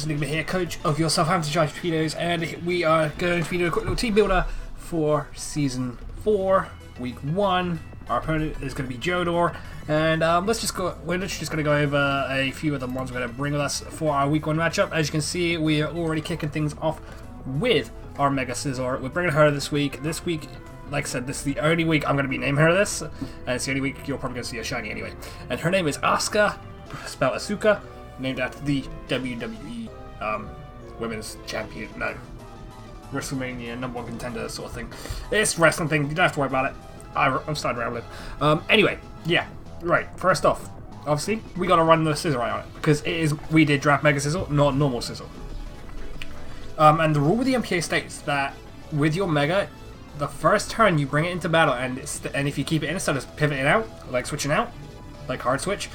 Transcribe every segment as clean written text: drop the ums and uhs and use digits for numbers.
Enigma here, coach of your Southampton Charged Torpedoes, and we are going to be doing a quick little team builder for Season 4, Week 1. Our opponent is going to be Jodor, and we're literally just going to go over a few of the ones we're going to bring with us for our Week 1 matchup. As you can see, we are already kicking things off with our Mega Scizor. We're bringing her this week. This week, like I said, this is the only week I'm going to be naming her this, and it's the only week you're probably going to see a shiny anyway. And her name is Asuka, spelled Asuka, named after the WWE Women's Champion, WrestleMania #1 contender sort of thing. It's wrestling thing, you don't have to worry about it. I'm starting rambling. Anyway, yeah, right, first off, obviously, we got to run the Scizor on it, because we did draft Mega Scizor, not normal Scizor. And the rule with the NPA states that with your Mega, the first turn you bring it into battle, and if you keep it in instead of pivoting out, like switching out, like hard switch,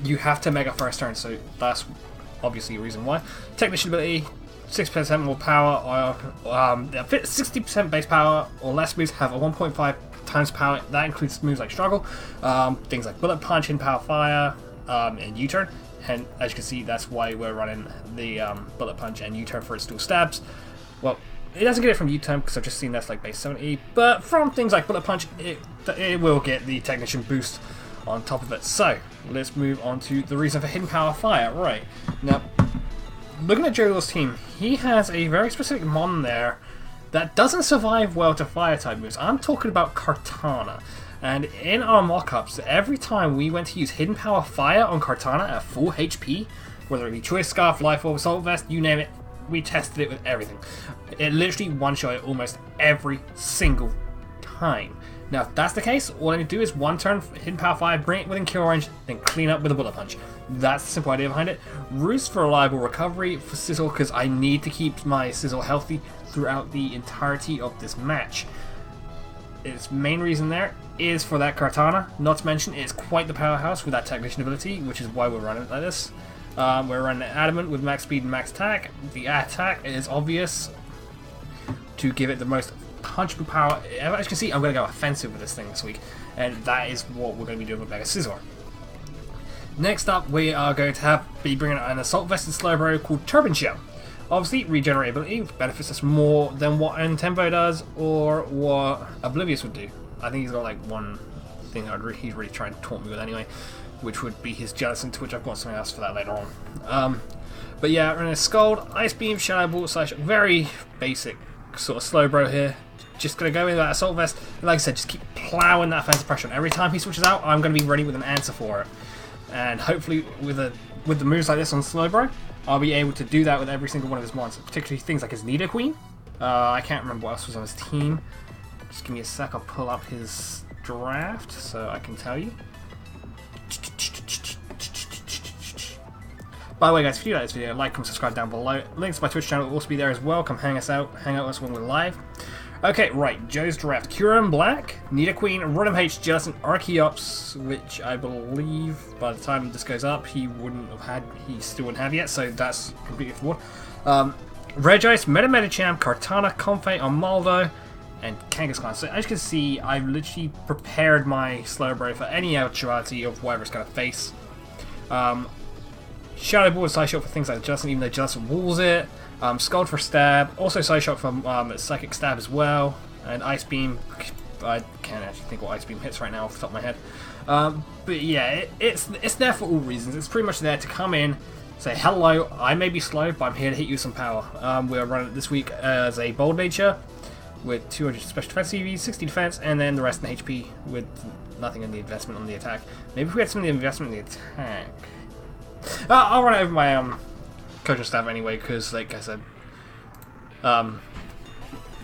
you have to Mega first turn, so that's obviously a reason why. Technician ability, 6% more power, or 60% base power or less moves have a 1.5 times power. That includes moves like Struggle, things like Bullet Punch, Hidden Power Fire, and U-Turn. And as you can see, that's why we're running the Bullet Punch and U-Turn for its dual stabs. Well, it doesn't get it from U-Turn because I've just seen that's like base 70, but from things like Bullet Punch, it will get the Technician boost on top of it. So let's move on to the reason for Hidden Power Fire. Right now, looking at Jodor's team, he has a very specific mon there that doesn't survive well to fire type moves. I'm talking about Kartana. And in our mock-ups, every time we went to use Hidden Power Fire on Kartana at full HP, whether it be Choice Scarf, Life Orb, Assault Vest, you name it, we tested it with everything. It literally one-shot it almost every single time. Now, if that's the case, all I need to do is one turn Hidden Power Fire, bring it within kill range, then clean up with a Bullet Punch. That's the simple idea behind it. Roost for reliable recovery for Scizor, because I need to keep my Scizor healthy throughout the entirety of this match. Its main reason there is for that Kartana. Not to mention, it's quite the powerhouse with that Technician ability, which is why we're running it like this. We're running Adamant with max speed and max attack. The attack is obvious to give it the most punchable power. As you can see, I'm going to go offensive with this thing this week, and that is what we're going to be doing with Mega Scizor. Next up, we are going to be bringing an Assault Vested Slowbro called Turban Shell. Obviously, regenerability benefits us more than what Tempo does or what Oblivious would do. I think he's got like one thing he's really trying to taunt me with anyway, which would be his Gelatin, to which I've got something else for that later on. But yeah, we're in a Scald, Ice Beam, Shadow Ball, slash very basic sort of Slowbro here. Just going to go in that Assault Vest, and like I said, just keep plowing that offensive pressure on. Every time he switches out, I'm going to be ready with an answer for it. And hopefully with the moves like this on Slowbro, I'll be able to do that with every single one of his mons, particularly things like his Nidoqueen. I can't remember what else was on his team. Just give me a sec, I'll pull up his draft so I can tell you. By the way guys, if you like this video, like, comment, subscribe down below. Links to my Twitch channel will also be there as well. Come hang out with us when we're live. Okay, right, Joe's draft. Kyurem Black, Nidoqueen, Rotom H, Gelatin, Archeops, which I believe by the time this goes up, he still wouldn't have yet, so that's completely flawed. Regice, Medicham, Kartana, Comfey, Armaldo, and Kangaskhan. So as you can see, I've literally prepared my Slowbro for any eventuality of whatever it's going to face. Shadow Ball is Side Shot for things like Gelatin, even though Gelatin walls it. Scald for Stab, also Side Shot from Psychic Stab as well, and Ice Beam. I can't actually think what Ice Beam hits right now off the top of my head. But yeah, it's there for all reasons. It's pretty much there to come in, say hello, I may be slow, but I'm here to hit you with some power. We're running it this week as a Bold Nature with 200 Special Defense CV, 60 Defense, and then the rest in HP with nothing in the investment on the attack. Maybe if we had some of the investment in the attack. I'll run it over my coaching staff anyway, because like I said,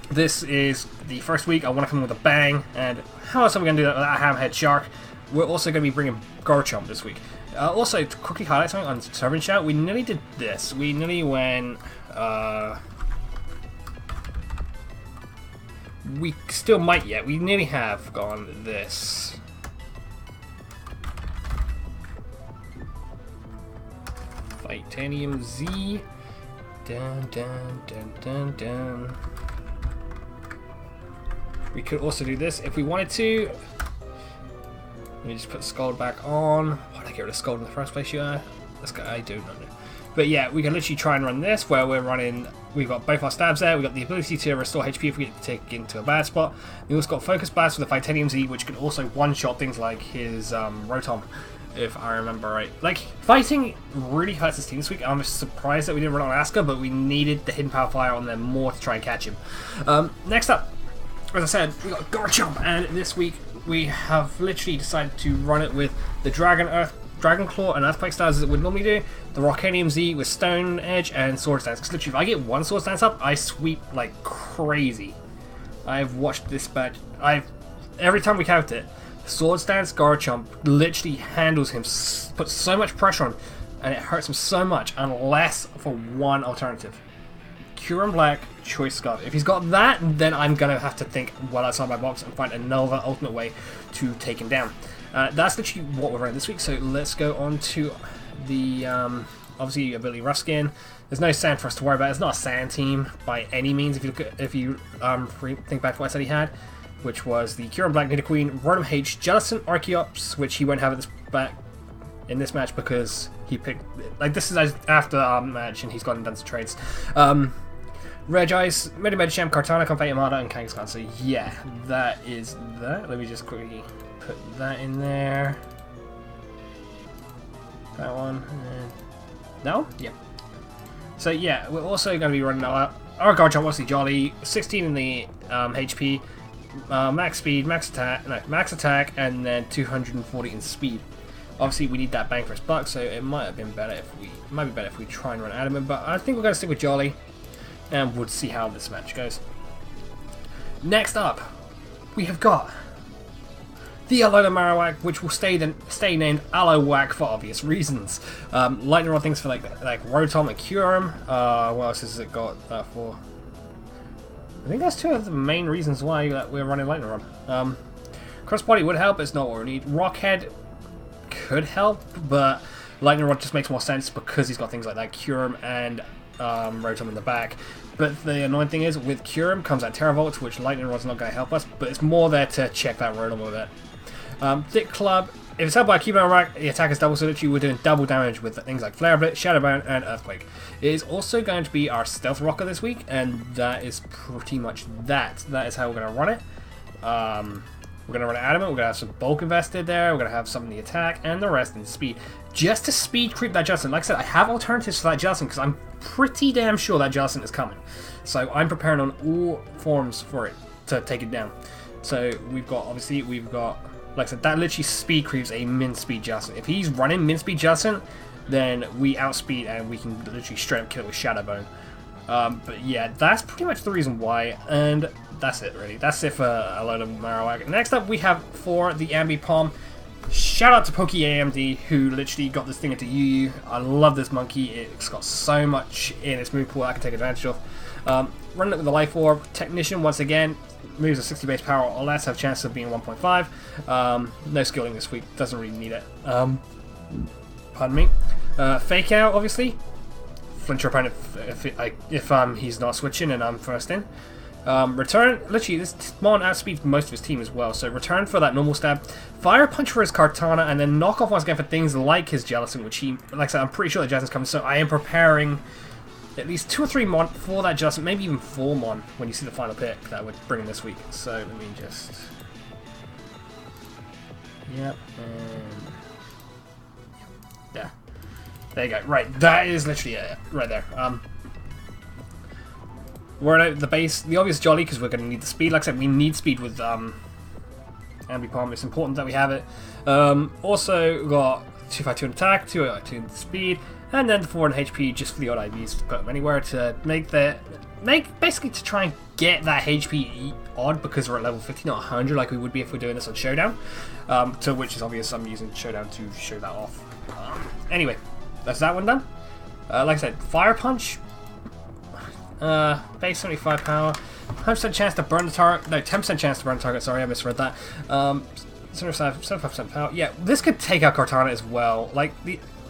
this is the first week. I want to come in with a bang, and how else are we going to do that without a Hammerhead Shark? We're also going to be bringing Garchomp this week. Also, to quickly highlight something on Turban Shout, we nearly did this. We nearly went, we still might yet. We nearly have gone this. Titanium Z. Dun, dun, dun, dun, dun. We could also do this if we wanted to. Let me just put Scald back on. Why did I get rid of Scald in the first place? Yeah, this guy, I don't know. But yeah, we can literally try and run this where we're running. We've got both our stabs there. We've got the ability to restore HP if we get taken into a bad spot. We also got Focus Blast with the Titanium Z, which can also one-shot things like his Rotom, if I remember right. Like, fighting really hurts his team this week. I'm surprised that we didn't run on Asuka, but we needed the Hidden Power Fire on them more to try and catch him. Next up, as I said, we got Garchomp, and this week we have literally decided to run it with the Dragon Claw and Earthquake styles as it would normally do, the Rockanium Z with Stone Edge and Sword Stance. Because literally, if I get one Sword Stance up, I sweep like crazy. I've watched this batch. Every time we count it, Sword Stance Garchomp literally handles him, puts so much pressure on him, and it hurts him so much unless for one alternative. Kyurem Black, Choice Scarf. If he's got that, then I'm going to have to think well outside my box and find another ultimate way to take him down. That's literally what we're running this week, so let's go on to the, obviously, ability Ruskin. There's no sand for us to worry about. It's not a sand team by any means, if you think back to what I said he had, which was the Kyurem Black, Nidoqueen, Rotom H, Jellicent, Archeops, which he won't have in this match because he picked, like, this is after our match and he's gone and done some trades. Regice, Medicham, Kartana, Confetti Armada, and Kangaskhan. So yeah, that is that. Let me just quickly put that in there. That one. No? Yeah. So yeah, we're also going to be running our Garchomp, obviously Jolly, 16 in the HP, max speed, max attack, and then 240 in speed. Obviously, we need that bang for his buck, so it might be better if we try and run Adamant, but I think we're going to stick with Jolly, and we'll see how this match goes. Next up, we have got the Alola Marowak, which will stay named Alowak for obvious reasons. Lightning Rod things for like Rotom and Kyurem. What else has it got for? I think that's two of the main reasons why we're running Lightning Rod. Crossbody would help, it's not what we need. Rockhead could help, but Lightning Rod just makes more sense because he's got things like that, Kyurem and Rotom in the back. But the annoying thing is, with Kyurem comes that Terravolt, which Lightning Rod's not going to help us, but it's more there to check that Rotom with it. Thick Club, if it's held by a Cubone rack, the attack is double, so literally we're doing double damage with things like Flare Blitz, Shadow Bone, and Earthquake. It is also going to be our Stealth Rocker this week, and that is pretty much that. That is how we're going to run it. We're going to run Adamant, we're going to have some bulk invested there, we're going to have some in the attack, and the rest in speed. Just to speed creep that Jellicent. Like I said, I have alternatives for that Jellicent, because I'm pretty damn sure that Jellicent is coming. So I'm preparing on all forms for it to take it down. So we've got, like I said, that literally speed creeps a min-speed Jellicent. If he's running min-speed Jellicent, then we outspeed and we can literally straight up kill it with Shadow Bone. But yeah, that's pretty much the reason why, and that's it really. That's it for Alola Marowak. Next up we have for the Ambipom. Shout out to PokeAMD who literally got this thing into UU. I love this monkey. It's got so much in its move pool I can take advantage of. Running it with the Life Orb. Technician once again. Moves of 60 base power or less, have a chance of being 1.5. No skilling this week, doesn't really need it. Pardon me. Fake Out, obviously. Flinch your opponent if he's not switching and I'm first in. Return, literally, this Mon outspeeds most of his team as well, so return for that normal stab. Fire Punch for his Kartana, and then knock off once again for things like his Jellicent, which he, like I said, I'm pretty sure that Jellicent's coming, so I am preparing at least 2 or 3 Mon for that Jellicent, maybe even 4 Mon when you see the final pick that would bring in this week. So let me just... Yep, and... Yeah. There you go. Right, that is literally it, right there. We're at the base, the obvious Jolly, because we're going to need the speed. Like I said, we need speed with Ambipom. It's important that we have it. Also, we've got 252 in attack, 202 in speed, and then 4 in HP just for the odd IVs to put them anywhere to basically to try and get that HP odd because we're at level 50, not 100 like we would be if we're doing this on Showdown. To which is obvious I'm using Showdown to show that off. Anyway, that's that one done. Like I said, Fire Punch. Base 75 power, 100% chance to burn the target. No, 10% chance to burn the target. Sorry, I misread that. 75% power. Yeah, this could take out Kartana as well. Like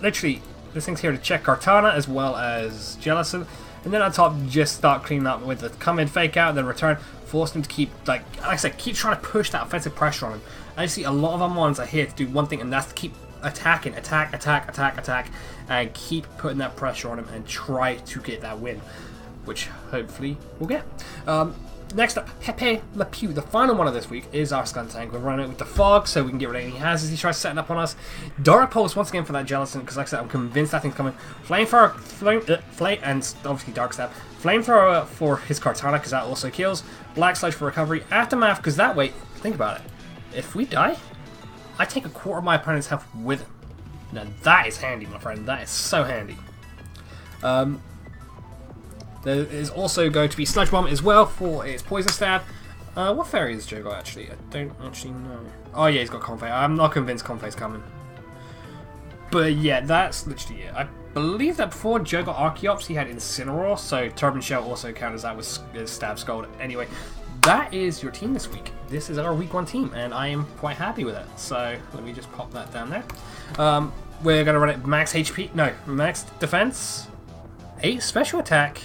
literally, this thing's here to check Kartana as well as Jellicent, and then on top, just start cleaning up with the come in, fake out, then return, force them to keep like I said, keep trying to push that offensive pressure on him. I see a lot of our mons are here to do one thing, and that's to keep attacking, attack, and keep putting that pressure on him and try to get that win, which hopefully we'll get. Next up, Pepe Le Pew. The final one of this week is our Skun Tank. We're running it with the fog so we can get rid of any hazards he tries setting up on us. Dark Pulse once again for that Gelatin, because like I said, I'm convinced that thing's coming. Flamethrower, and obviously Dark Stab. Flamethrower for his Kartana, because that also kills. Black Sludge for recovery. Aftermath, because that way, think about it. If we die, I take a quarter of my opponent's health with him. Now that is handy, my friend. That is so handy. There is also going to be Sludge Bomb as well for its Poison Stab. What fairy is Joe got actually? I don't actually know. Oh yeah, he's got Confay. I'm not convinced Confay's coming. But yeah, that's literally it. I believe that before Joe got Archeops, he had Incineroar, so Turban Shell also counters that with Stab Scald. Anyway, that is your team this week. This is our week 1 team, and I am quite happy with it. So let me just pop that down there. We're going to run it max HP, no, max defense, 8 special attack,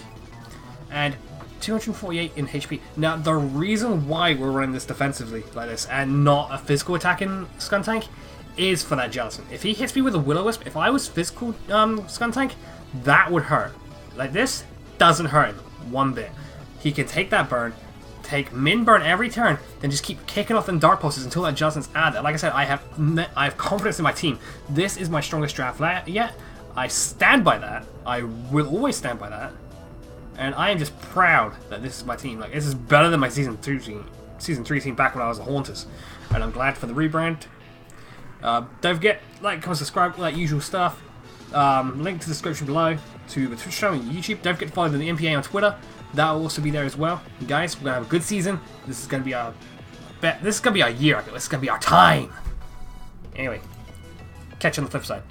and 248 in HP. Now, the reason why we're running this defensively like this and not a physical attacking Skun Tank is for that Gelatin. If he hits me with a Will-O-Wisp, if I was physical Skun Tank, that would hurt. Like this doesn't hurt him one bit. He can take that burn, take min burn every turn, then just keep kicking off them Dark Pulses until that Gelatin's out there. Like I said, I have confidence in my team. This is my strongest draft yet. I stand by that. I will always stand by that. And I am just proud that this is my team. Like, this is better than my Season 3 team back when I was a Haunters. And I'm glad for the rebrand. Don't forget, like, comment, subscribe, all that usual stuff. Link to the description below to the Twitch channel and YouTube. Don't forget to follow the NPA on Twitter. That will also be there as well. And guys, we're going to have a good season. This is going to be our... This is going to be our year. This is going to be our time. Anyway, catch you on the flip side.